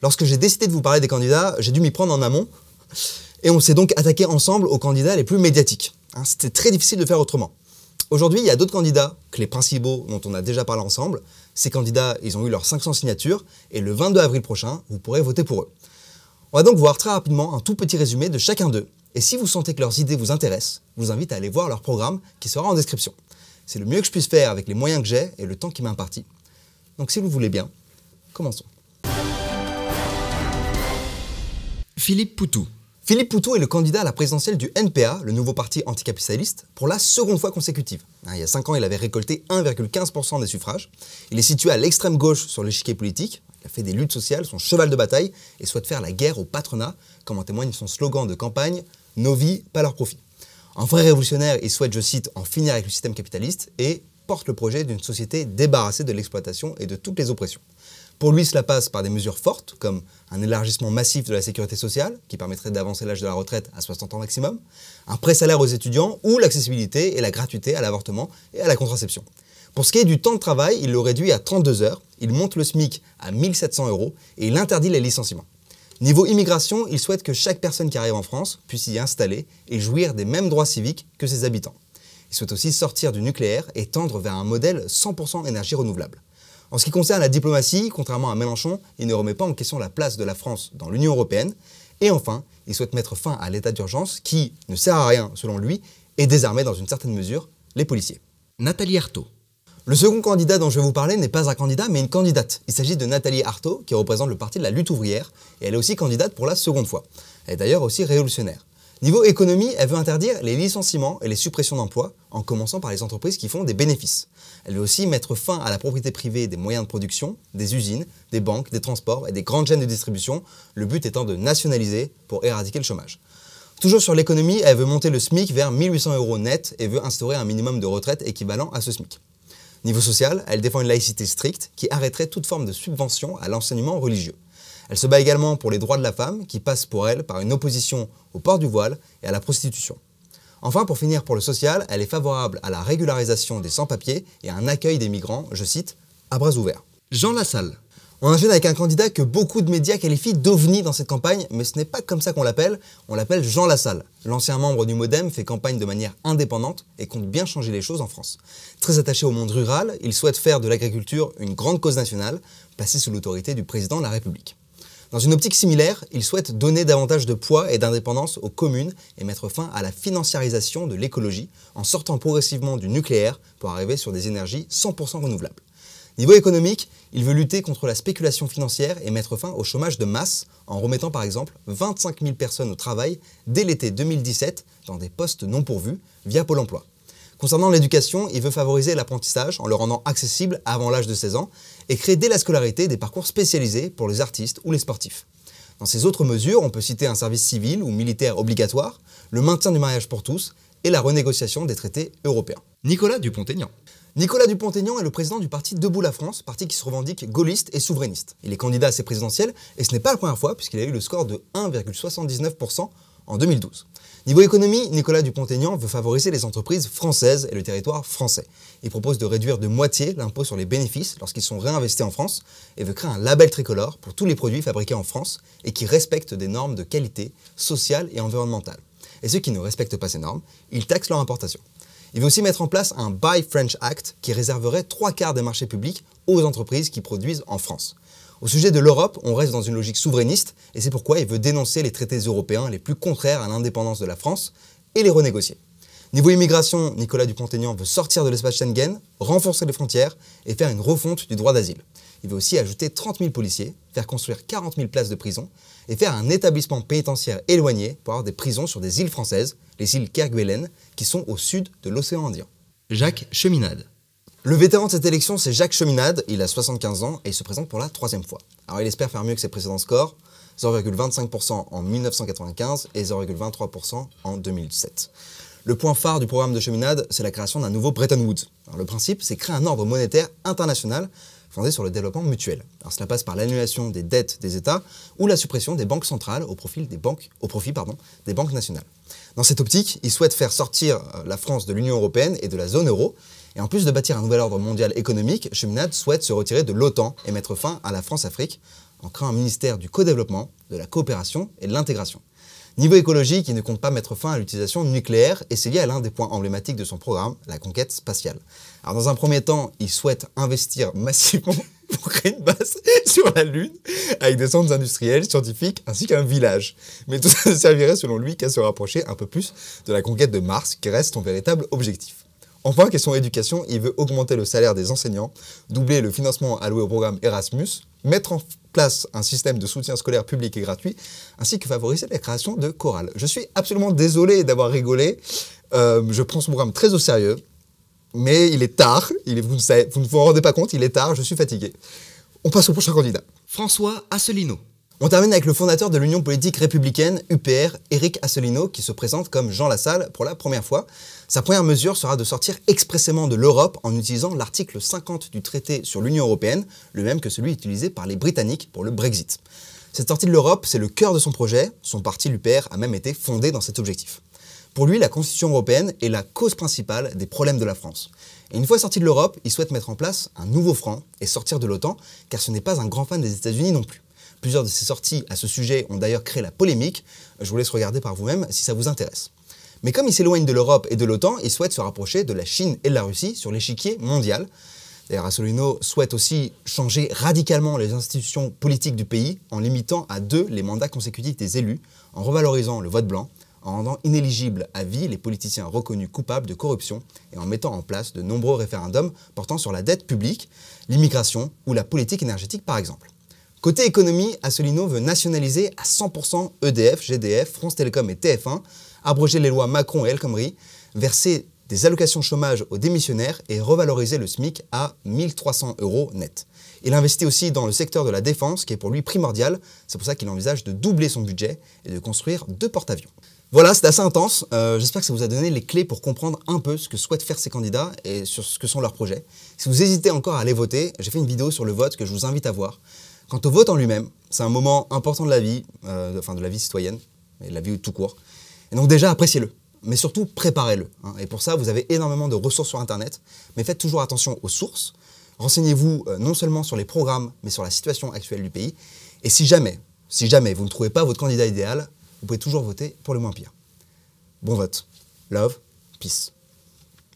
Lorsque j'ai décidé de vous parler des candidats, j'ai dû m'y prendre en amont et on s'est donc attaqué ensemble aux candidats les plus médiatiques. C'était très difficile de faire autrement. Aujourd'hui, il y a d'autres candidats que les principaux dont on a déjà parlé ensemble. Ces candidats, ils ont eu leurs 500 signatures et le 22 avril prochain, vous pourrez voter pour eux. On va donc voir très rapidement un tout petit résumé de chacun d'eux. Et si vous sentez que leurs idées vous intéressent, je vous invite à aller voir leur programme qui sera en description. C'est le mieux que je puisse faire avec les moyens que j'ai et le temps qui m'est imparti. Donc si vous voulez bien, commençons. Philippe Poutou. Philippe Poutou est le candidat à la présidentielle du NPA, le nouveau parti anticapitaliste, pour la seconde fois consécutive. Il y a 5 ans, il avait récolté 1,15% des suffrages. Il est situé à l'extrême gauche sur l'échiquier politique. Il a fait des luttes sociales son cheval de bataille et souhaite faire la guerre au patronat, comme en témoigne son slogan de campagne « Nos vies, pas leurs profits ». Un vrai révolutionnaire, il souhaite, je cite, en finir avec le système capitaliste et porte le projet d'une société débarrassée de l'exploitation et de toutes les oppressions. Pour lui, cela passe par des mesures fortes, comme un élargissement massif de la sécurité sociale, qui permettrait d'avancer l'âge de la retraite à 60 ans maximum, un pré-salaire aux étudiants ou l'accessibilité et la gratuité à l'avortement et à la contraception. Pour ce qui est du temps de travail, il le réduit à 32 heures, il monte le SMIC à 1 700 € et il interdit les licenciements. Niveau immigration, il souhaite que chaque personne qui arrive en France puisse y installer et jouir des mêmes droits civiques que ses habitants. Il souhaite aussi sortir du nucléaire et tendre vers un modèle 100% énergie renouvelable. En ce qui concerne la diplomatie, contrairement à Mélenchon, il ne remet pas en question la place de la France dans l'Union européenne. Et enfin, il souhaite mettre fin à l'état d'urgence qui ne sert à rien, selon lui, et désarmer dans une certaine mesure les policiers. Nathalie Arthaud. Le second candidat dont je vais vous parler n'est pas un candidat, mais une candidate. Il s'agit de Nathalie Arthaud, qui représente le parti de la lutte ouvrière, et elle est aussi candidate pour la seconde fois. Elle est d'ailleurs aussi révolutionnaire. Niveau économie, elle veut interdire les licenciements et les suppressions d'emplois, en commençant par les entreprises qui font des bénéfices. Elle veut aussi mettre fin à la propriété privée des moyens de production, des usines, des banques, des transports et des grandes chaînes de distribution, le but étant de nationaliser pour éradiquer le chômage. Toujours sur l'économie, elle veut monter le SMIC vers 1 800 € net et veut instaurer un minimum de retraite équivalent à ce SMIC. Niveau social, elle défend une laïcité stricte qui arrêterait toute forme de subvention à l'enseignement religieux. Elle se bat également pour les droits de la femme, qui passent pour elle par une opposition au port du voile et à la prostitution. Enfin, pour finir pour le social, elle est favorable à la régularisation des sans-papiers et à un accueil des migrants, je cite, à bras ouverts. Jean Lassalle. On enchaîne avec un candidat que beaucoup de médias qualifient d'ovni dans cette campagne, mais ce n'est pas comme ça qu'on l'appelle, on l'appelle Jean Lassalle. L'ancien membre du MoDem fait campagne de manière indépendante et compte bien changer les choses en France. Très attaché au monde rural, il souhaite faire de l'agriculture une grande cause nationale, placée sous l'autorité du président de la République. Dans une optique similaire, il souhaite donner davantage de poids et d'indépendance aux communes et mettre fin à la financiarisation de l'écologie en sortant progressivement du nucléaire pour arriver sur des énergies 100% renouvelables. Niveau économique, il veut lutter contre la spéculation financière et mettre fin au chômage de masse en remettant par exemple 25 000 personnes au travail dès l'été 2017 dans des postes non pourvus via Pôle emploi. Concernant l'éducation, il veut favoriser l'apprentissage en le rendant accessible avant l'âge de 16 ans et créer dès la scolarité des parcours spécialisés pour les artistes ou les sportifs. Dans ces autres mesures, on peut citer un service civil ou militaire obligatoire, le maintien du mariage pour tous et la renégociation des traités européens. Nicolas Dupont-Aignan. Nicolas Dupont-Aignan est le président du parti Debout la France, parti qui se revendique gaulliste et souverainiste. Il est candidat à ces présidentielles et ce n'est pas la première fois puisqu'il a eu le score de 1,79% en 2012. Niveau économie, Nicolas Dupont-Aignan veut favoriser les entreprises françaises et le territoire français. Il propose de réduire de moitié l'impôt sur les bénéfices lorsqu'ils sont réinvestis en France et veut créer un label tricolore pour tous les produits fabriqués en France et qui respectent des normes de qualité sociale et environnementale. Et ceux qui ne respectent pas ces normes, il taxe leur importation. Il veut aussi mettre en place un Buy French Act qui réserverait 3/4 des marchés publics aux entreprises qui produisent en France. Au sujet de l'Europe, on reste dans une logique souverainiste et c'est pourquoi il veut dénoncer les traités européens les plus contraires à l'indépendance de la France et les renégocier. Niveau immigration, Nicolas Dupont-Aignan veut sortir de l'espace Schengen, renforcer les frontières et faire une refonte du droit d'asile. Il veut aussi ajouter 30 000 policiers, faire construire 40 000 places de prison et faire un établissement pénitentiaire éloigné pour avoir des prisons sur des îles françaises, les îles Kerguelen, qui sont au sud de l'océan Indien. Jacques Cheminade. Le vétéran de cette élection, c'est Jacques Cheminade, il a 75 ans et il se présente pour la 3e fois. Alors il espère faire mieux que ses précédents scores, 0,25% en 1995 et 0,23% en 2007. Le point phare du programme de Cheminade, c'est la création d'un nouveau Bretton Woods. Alors, le principe, c'est créer un ordre monétaire international fondé sur le développement mutuel. Alors, cela passe par l'annulation des dettes des États ou la suppression des banques centrales au profit des banques nationales. Dans cette optique, il souhaite faire sortir la France de l'Union européenne et de la zone euro. Et en plus de bâtir un nouvel ordre mondial économique, Cheminade souhaite se retirer de l'OTAN et mettre fin à la France-Afrique, en créant un ministère du co-développement, de la coopération et de l'intégration. Niveau écologique, il ne compte pas mettre fin à l'utilisation nucléaire et c'est lié à l'un des points emblématiques de son programme, la conquête spatiale. Alors dans un premier temps, il souhaite investir massivement pour créer une base sur la Lune avec des centres industriels, scientifiques ainsi qu'un village. Mais tout ça ne servirait selon lui qu'à se rapprocher un peu plus de la conquête de Mars qui reste son véritable objectif. Enfin, question éducation, il veut augmenter le salaire des enseignants, doubler le financement alloué au programme Erasmus, mettre en place un système de soutien scolaire public et gratuit, ainsi que favoriser la création de chorales. Je suis absolument désolé d'avoir rigolé, je prends ce programme très au sérieux, mais il est tard, vous ne vous en rendez pas compte, il est tard, je suis fatigué. On passe au prochain candidat. François Asselineau. On termine avec le fondateur de l'Union politique républicaine, UPR, Éric Asselineau, qui se présente comme Jean Lassalle pour la première fois. Sa première mesure sera de sortir expressément de l'Europe en utilisant l'article 50 du traité sur l'Union européenne, le même que celui utilisé par les Britanniques pour le Brexit. Cette sortie de l'Europe, c'est le cœur de son projet. Son parti, l'UPR, a même été fondé dans cet objectif. Pour lui, la Constitution européenne est la cause principale des problèmes de la France. Et une fois sorti de l'Europe, il souhaite mettre en place un nouveau franc et sortir de l'OTAN, car ce n'est pas un grand fan des États-Unis non plus. Plusieurs de ses sorties à ce sujet ont d'ailleurs créé la polémique. Je vous laisse regarder par vous-même si ça vous intéresse. Mais comme il s'éloigne de l'Europe et de l'OTAN, il souhaite se rapprocher de la Chine et de la Russie sur l'échiquier mondial. D'ailleurs, Asselineau souhaite aussi changer radicalement les institutions politiques du pays en limitant à 2 les mandats consécutifs des élus, en revalorisant le vote blanc, en rendant inéligibles à vie les politiciens reconnus coupables de corruption et en mettant en place de nombreux référendums portant sur la dette publique, l'immigration ou la politique énergétique par exemple. Côté économie, Asselineau veut nationaliser à 100% EDF, GDF, France Télécom et TF1, abroger les lois Macron et El Khomri, verser des allocations chômage aux démissionnaires et revaloriser le SMIC à 1 300 € net. Il investit aussi dans le secteur de la défense qui est pour lui primordial, c'est pour ça qu'il envisage de doubler son budget et de construire 2 porte-avions. Voilà, c'est assez intense, j'espère que ça vous a donné les clés pour comprendre un peu ce que souhaitent faire ces candidats et sur ce que sont leurs projets. Si vous hésitez encore à aller voter, j'ai fait une vidéo sur le vote que je vous invite à voir. Quant au vote en lui-même, c'est un moment important de la vie, de la vie citoyenne, et de la vie tout court. Et donc déjà, appréciez-le, mais surtout préparez-le. Et pour ça, vous avez énormément de ressources sur Internet, mais faites toujours attention aux sources. Renseignez-vous non seulement sur les programmes, mais sur la situation actuelle du pays. Et si jamais vous ne trouvez pas votre candidat idéal, vous pouvez toujours voter pour le moins pire. Bon vote. Love. Peace.